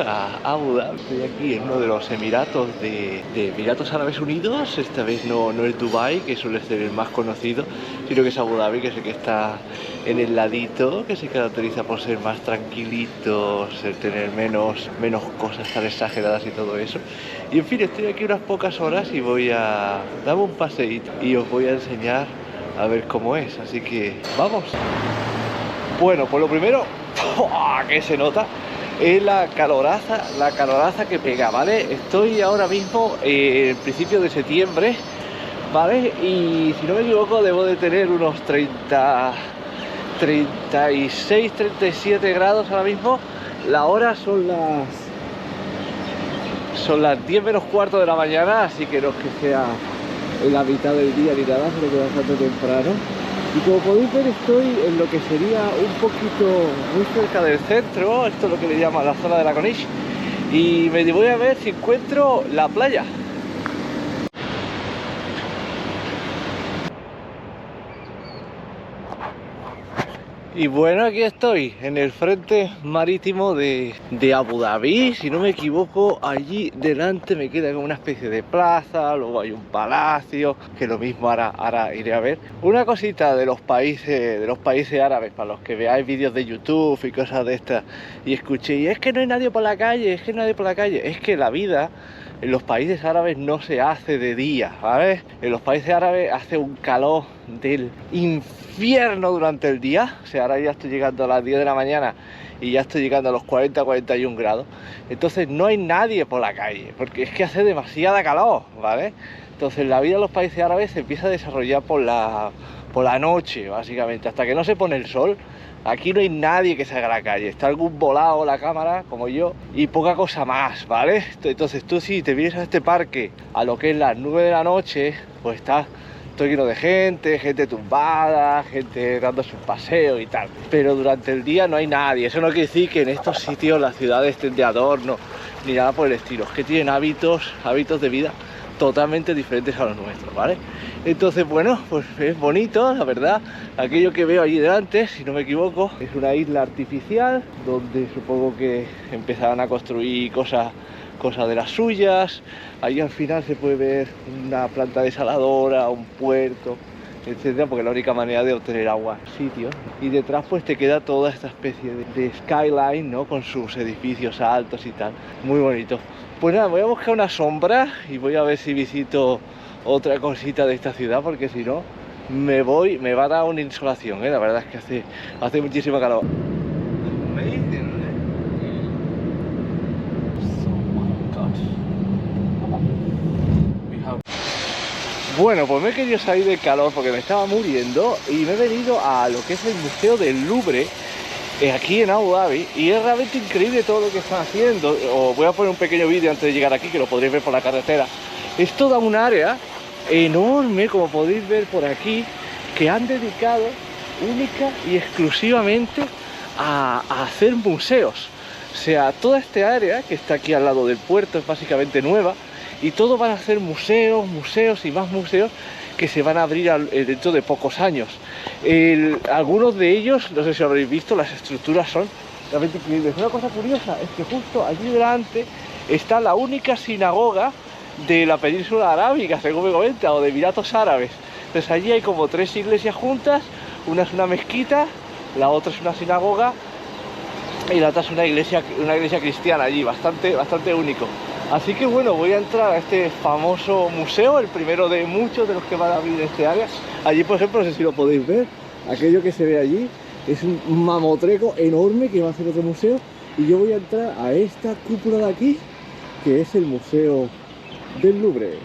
a Abu Dhabi. Estoy aquí en uno de los Emiratos de Emiratos Árabes Unidos. Esta vez no es Dubái, que suele ser el más conocido, sino que es Abu Dhabi, que es el que está en el ladito, que se caracteriza por ser más tranquilitos, el tener menos cosas tan exageradas y todo eso. Y en fin, estoy aquí unas pocas horas y voy a darme un paseíto y os voy a enseñar a ver cómo es, así que vamos. Bueno, pues lo primero que se nota es la caloraza que pega, ¿vale? Estoy ahora mismo en principio de septiembre, ¿vale? Y si no me equivoco debo de tener unos 36, 37 grados ahora mismo. La hora son las 10 menos cuarto de la mañana, así que no es que sea en la mitad del día ni nada, pero que bastante temprano. Y como podéis ver, estoy en lo que sería un poquito muy cerca del centro. Esto es lo que le llaman la zona de la Corniche, y me voy a ver si encuentro la playa. Y bueno, aquí estoy en el frente marítimo de Abu Dhabi. Si no me equivoco, allí delante me queda como una especie de plaza, luego hay un palacio, que lo mismo ahora iré a ver. Una cosita de los países árabes, para los que veáis vídeos de YouTube y cosas de estas y escuchéis, es que no hay nadie por la calle, es que no hay nadie por la calle. Es que la vida en los países árabes no se hace de día, ¿vale? En los países árabes hace un calor del infierno durante el día. O sea, ahora ya estoy llegando a las 10 de la mañana y ya estoy llegando a los 40-41 grados. Entonces no hay nadie por la calle, porque es que hace demasiada calor, ¿vale? Entonces la vida en los países árabes se empieza a desarrollar por la noche, básicamente, hasta que no se pone el sol. Aquí no hay nadie que salga a la calle, está algún volado la cámara, como yo, y poca cosa más, ¿vale? Entonces tú, si te vienes a este parque a lo que es las 9 de la noche, pues está todo lleno de gente tumbada, gente dándose un paseo y tal. Pero durante el día no hay nadie. Eso no quiere decir que en estos sitios las ciudades estén de adorno ni nada por el estilo. Es que tienen hábitos de vida totalmente diferentes a los nuestros, ¿vale? Entonces, bueno, pues es bonito, la verdad. Aquello que veo allí delante, si no me equivoco, es una isla artificial donde supongo que empezarán a construir cosas de las suyas. Allí al final se puede ver una planta desaladora, un puerto, etcétera, porque es la única manera de obtener agua en sitio. Y detrás pues te queda toda esta especie de skyline, ¿no? Con sus edificios altos y tal. Muy bonito. Pues nada, voy a buscar una sombra y voy a ver si visito otra cosita de esta ciudad, porque si no me va a dar una insolación, ¿eh? La verdad es que hace muchísimo calor. Bueno, pues me he querido salir del calor porque me estaba muriendo y me he venido a lo que es el Museo del Louvre, aquí en Abu Dhabi, y es realmente increíble todo lo que están haciendo. Os voy a poner un pequeño vídeo antes de llegar aquí, que lo podréis ver por la carretera. Es toda un área enorme, como podéis ver por aquí, que han dedicado única y exclusivamente a hacer museos. O sea, toda esta área que está aquí al lado del puerto es básicamente nueva, y todo van a ser museos y más museos que se van a abrir dentro de pocos años. Algunos de ellos, no sé si lo habréis visto, las estructuras son realmente increíbles. Una cosa curiosa es que justo allí delante está la única sinagoga de la península arábiga, según me comenta, o de Emiratos Árabes. Entonces allí hay como 3 iglesias juntas, una es una mezquita, la otra es una sinagoga y la otra es una iglesia cristiana allí, bastante único. Así que bueno, voy a entrar a este famoso museo, el primero de muchos de los que van a abrir este área. Allí, por ejemplo, no sé si lo podéis ver, aquello que se ve allí es un mamotreco enorme que va a ser otro museo, y yo voy a entrar a esta cúpula de aquí, que es el Museo del Louvre.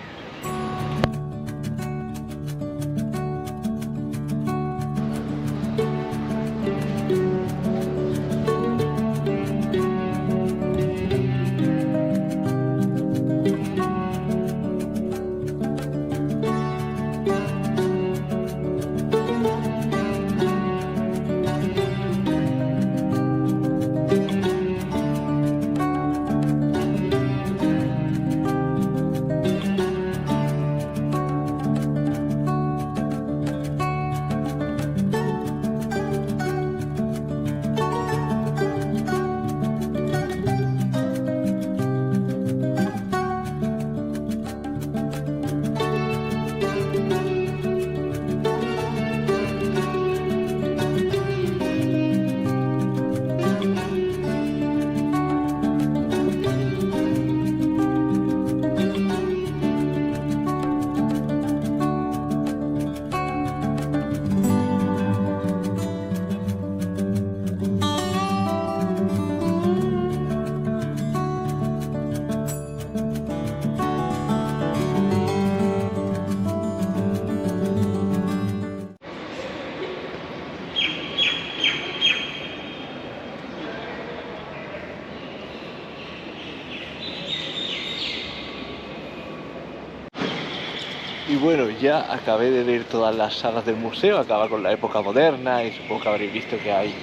Y bueno, ya acabé de ver todas las salas del museo, acaba con la época moderna y supongo que habréis visto que hay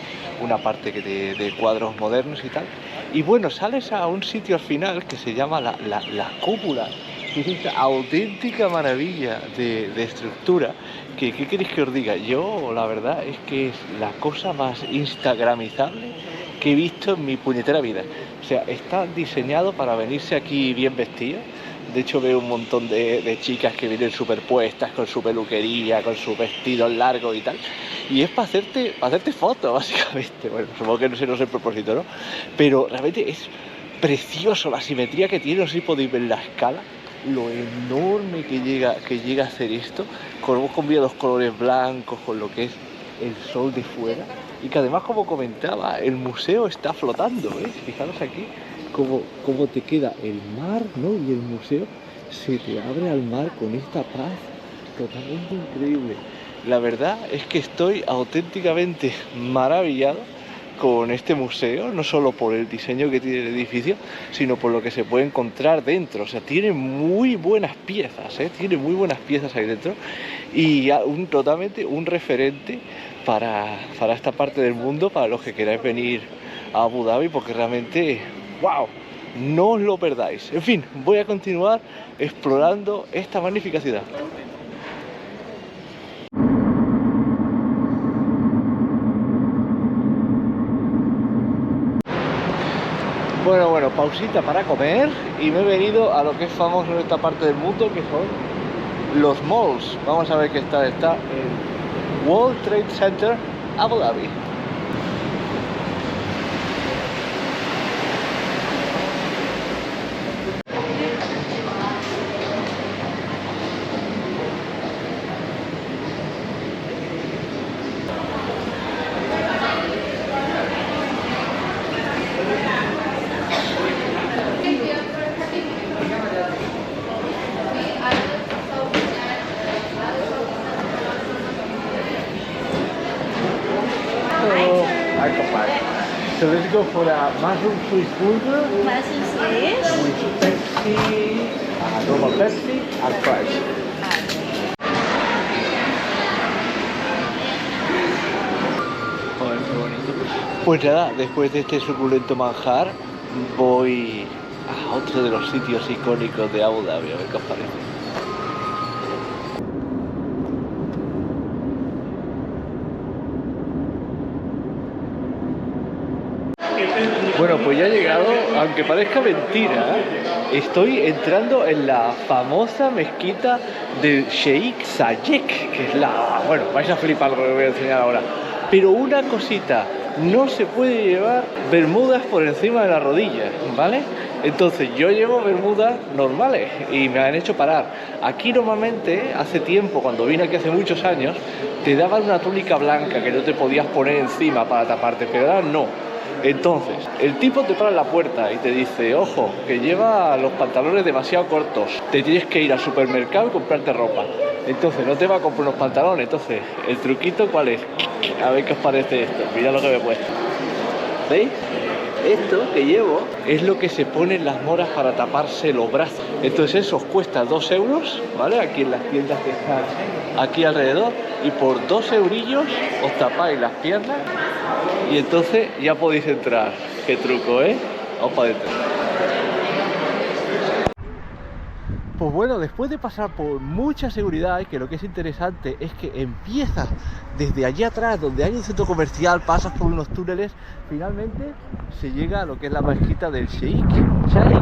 una parte de cuadros modernos y tal. Y bueno, sales a un sitio al final que se llama la cúpula, que es esta auténtica maravilla de estructura. Que, ¿qué queréis que os diga? Yo la verdad es que es la cosa más instagramizable que he visto en mi puñetera vida. O sea, está diseñado para venirse aquí bien vestido. De hecho veo un montón de chicas que vienen superpuestas con su peluquería, con sus vestidos largos y tal. Y es para hacerte fotos, básicamente. Bueno, supongo que no sé el propósito, ¿no? Pero realmente es precioso la simetría que tiene. No sé si podéis ver la escala, lo enorme que llega a ser esto. Hemos combinado los colores blancos con lo que es el sol de fuera. Y que además, como comentaba, el museo está flotando, ¿veis? Fijaros aquí cómo te queda el mar, ¿no? Y el museo se te abre al mar con esta paz totalmente increíble. La verdad es que estoy auténticamente maravillado con este museo, no solo por el diseño que tiene el edificio, sino por lo que se puede encontrar dentro. O sea, tiene muy buenas piezas, tiene muy buenas piezas ahí dentro, y totalmente un referente para esta parte del mundo, para los que queráis venir a Abu Dhabi, porque realmente, ¡wow!, no os lo perdáis. En fin, voy a continuar explorando esta magnífica ciudad. Bueno, pausita para comer y me he venido a lo que es famoso en esta parte del mundo, que son los malls. Vamos a ver qué está el World Trade Center Abu Dhabi. So let's go for a mushroom Swiss burger. Mushroom Swiss. With Pepsi, normal Pepsi and fries. Joder, qué bonito. Pues nada, después de este suculento manjar, voy a otro de los sitios icónicos de Abu Dhabi, a ver qué os parece. Bueno, pues ya he llegado, aunque parezca mentira, estoy entrando en la famosa mezquita del Sheikh Zayed, que es bueno, vais a flipar lo que os voy a enseñar ahora. Pero una cosita, no se puede llevar bermudas por encima de las rodillas, ¿vale? Entonces yo llevo bermudas normales y me han hecho parar. Aquí normalmente, hace tiempo, cuando vine aquí hace muchos años, te daban una túnica blanca que no te podías poner encima para taparte, pero ahora no. Entonces, el tipo te para en la puerta y te dice: ojo, que lleva los pantalones demasiado cortos, te tienes que ir al supermercado y comprarte ropa. Entonces no te va a comprar unos pantalones. Entonces, ¿el truquito cuál es? A ver qué os parece esto. Mirad lo que me he puesto. ¿Veis? Esto que llevo es lo que se pone en las moras para taparse los brazos. Entonces eso os cuesta 2 euros, ¿vale? Aquí en las tiendas que están aquí alrededor. Y por 2 eurillos os tapáis las piernas y entonces ya podéis entrar. Qué truco, ¿eh? Vamos para adentro. Pues bueno, después de pasar por mucha seguridad, que lo que es interesante es que empieza desde allí atrás, donde hay un centro comercial, pasas por unos túneles, finalmente se llega a lo que es la mezquita del Sheikh Zayed.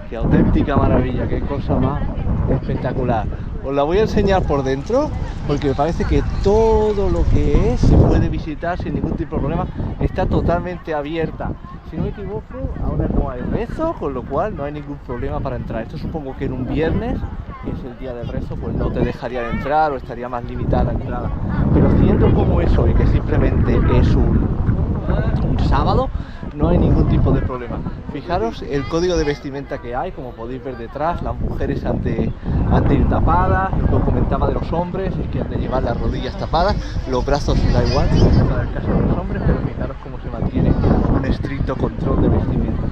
Qué auténtica maravilla, qué cosa más espectacular. Os la voy a enseñar por dentro porque me parece que todo lo que es se puede visitar sin ningún tipo de problema. Está totalmente abierta. Si no me equivoco, ahora no hay rezo, con lo cual no hay ningún problema para entrar. Esto supongo que en un viernes, que es el día del rezo, pues no te dejarían entrar o estaría más limitada la entrada. Pero siendo como eso y que simplemente es un sábado, no hay ningún tipo de problema. Fijaros el código de vestimenta que hay, como podéis ver detrás, las mujeres han de ir tapadas, lo que os comentaba de los hombres es que han de llevar las rodillas tapadas, los brazos da igual, para el caso de los hombres, pero fijaros cómo se mantiene un estilo poquito control de vestimenta.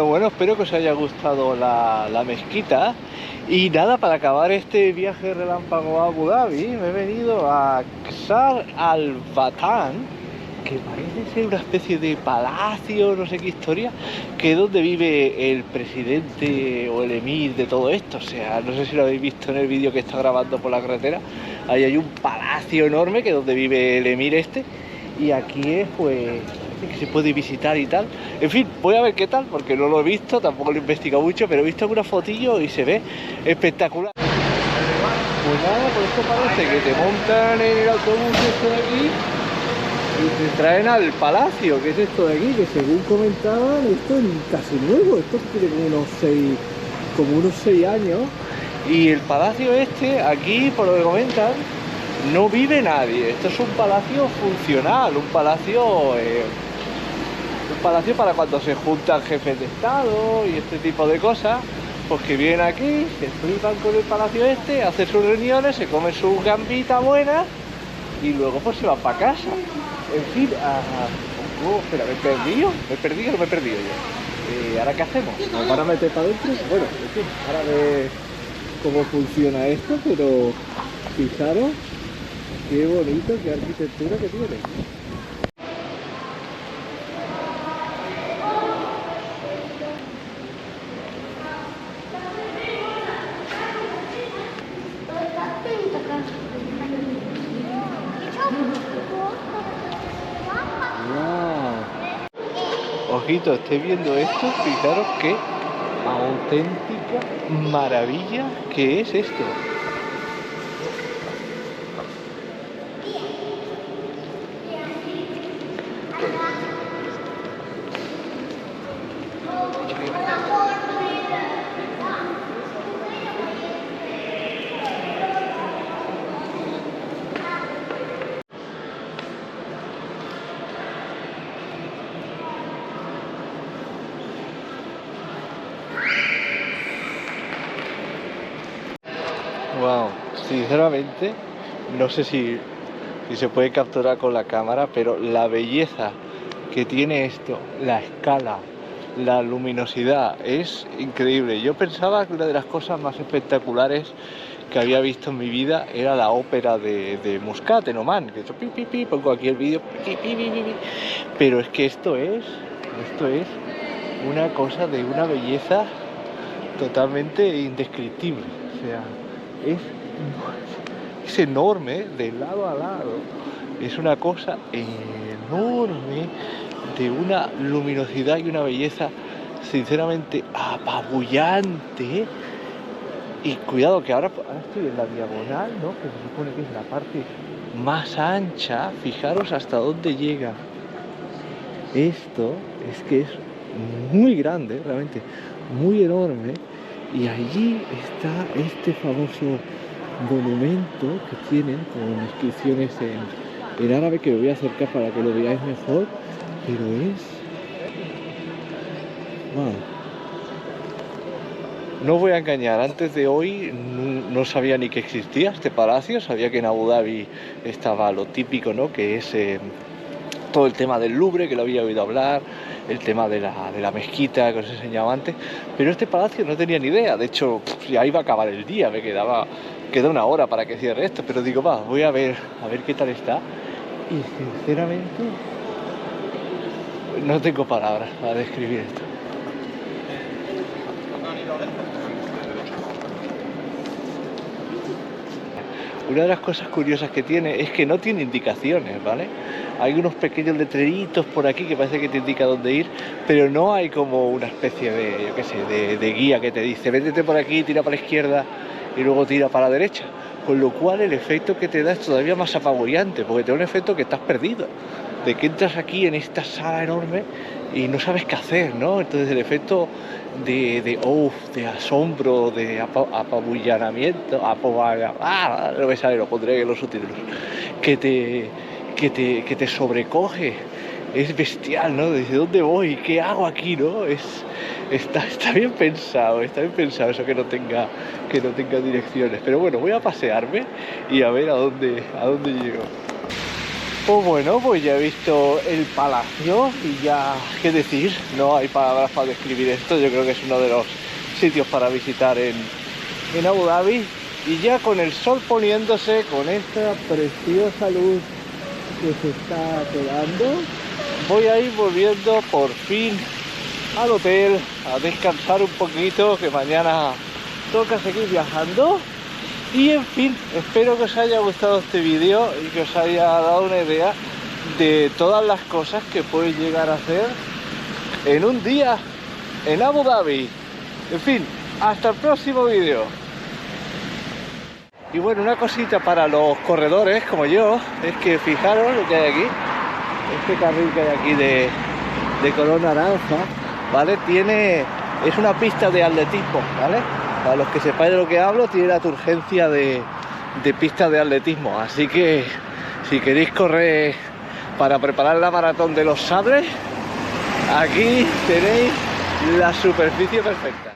Bueno, espero que os haya gustado la mezquita. Y nada, para acabar este viaje relámpago a Abu Dhabi, me he venido a Qasr Al Watan, que parece ser una especie de palacio, no sé qué historia, que es donde vive el presidente o el emir de todo esto. O sea, no sé si lo habéis visto en el vídeo que está grabando por la carretera. Ahí hay un palacio enorme que es donde vive el emir este. Y aquí es, pues, que se puede visitar y tal. En fin, voy a ver qué tal, porque no lo he visto, tampoco lo he investigado mucho, pero he visto algunas fotillos y se ve espectacular. Pues nada, por esto parece que te montan en el autobús este de aquí y te traen al palacio, que es esto de aquí, que según comentaban, esto es casi nuevo, esto tiene como unos 6 años. Y el palacio este, aquí, por lo que comentan, no vive nadie. Esto es un palacio funcional, un palacio para cuando se juntan jefes de estado y este tipo de cosas, pues que vienen aquí, se flipan con el palacio este, hacen sus reuniones, se comen sus gambitas buenas y luego pues se van para casa. En fin, espera, ¿me he perdido yo? ¿Ahora qué hacemos? ¿Nos van a meter para adentro? Bueno, en fin, ahora ver cómo funciona esto, pero fijaros qué bonito, qué arquitectura que tiene. Wow. Ojito, estoy viendo esto, fijaros qué auténtica maravilla que es esto. Wow, sinceramente, no sé si se puede capturar con la cámara, pero la belleza que tiene esto, la escala, la luminosidad, es increíble. Yo pensaba que una de las cosas más espectaculares que había visto en mi vida era la ópera de Muscat en Omán, que yo pongo aquí el vídeo, pero es que esto es una cosa de una belleza totalmente indescriptible. O sea, es enorme de lado a lado, es una cosa enorme, de una luminosidad y una belleza sinceramente apabullante, Y cuidado que ahora estoy en la diagonal, ¿no? Que se supone que es la parte más ancha. Fijaros hasta dónde llega. Esto es que es muy grande, realmente muy enorme. Y allí está este famoso monumento que tienen con inscripciones en árabe, que me voy a acercar para que lo veáis mejor. Pero es... wow. No os voy a engañar, antes de hoy no sabía ni que existía este palacio. Sabía que en Abu Dhabi estaba lo típico, ¿no? Que es todo el tema del Louvre, que lo había oído hablar, el tema de la mezquita que os enseñaba antes, pero este palacio no tenía ni idea. De hecho, ya iba a acabar el día, queda una hora para que cierre esto, pero digo, va, voy a ver qué tal está. Y sinceramente no tengo palabras para describir esto. Una de las cosas curiosas que tiene es que no tiene indicaciones, ¿vale? Hay unos pequeños letreritos por aquí que parece que te indica dónde ir, pero no hay como una especie de, yo qué sé, de guía que te dice, véndete por aquí, tira para la izquierda y luego tira para la derecha. Con lo cual el efecto que te da es todavía más apabullante, porque te da un efecto que estás perdido, de que entras aquí en esta sala enorme y no sabes qué hacer, ¿no? Entonces el efecto de asombro, de apabullamiento, no me sale, lo pondré en los subtítulos, que te sobrecoge, es bestial, ¿no? ¿Desde dónde voy? ¿Qué hago aquí, no? Está bien pensado eso que no tenga direcciones. Pero bueno, voy a pasearme y a ver a dónde llego. Pues bueno, pues ya he visto el palacio y ya, ¿qué decir? No hay palabras para describir esto. Yo creo que es uno de los sitios para visitar en Abu Dhabi. Y ya con el sol poniéndose, con esta preciosa luz que se está pegando, voy a ir volviendo por fin al hotel a descansar un poquito, que mañana toca seguir viajando. Y en fin, espero que os haya gustado este vídeo y que os haya dado una idea de todas las cosas que puedes llegar a hacer en un día en Abu Dhabi. En fin, hasta el próximo vídeo. Y bueno, una cosita para los corredores como yo, es que fijaros lo que hay aquí. Este carril que hay aquí de color naranja, ¿vale? Es una pista de atletismo, ¿vale? Para los que sepáis de lo que hablo, tiene la turgencia de pistas de atletismo. Así que si queréis correr para preparar la maratón de los sables, aquí tenéis la superficie perfecta.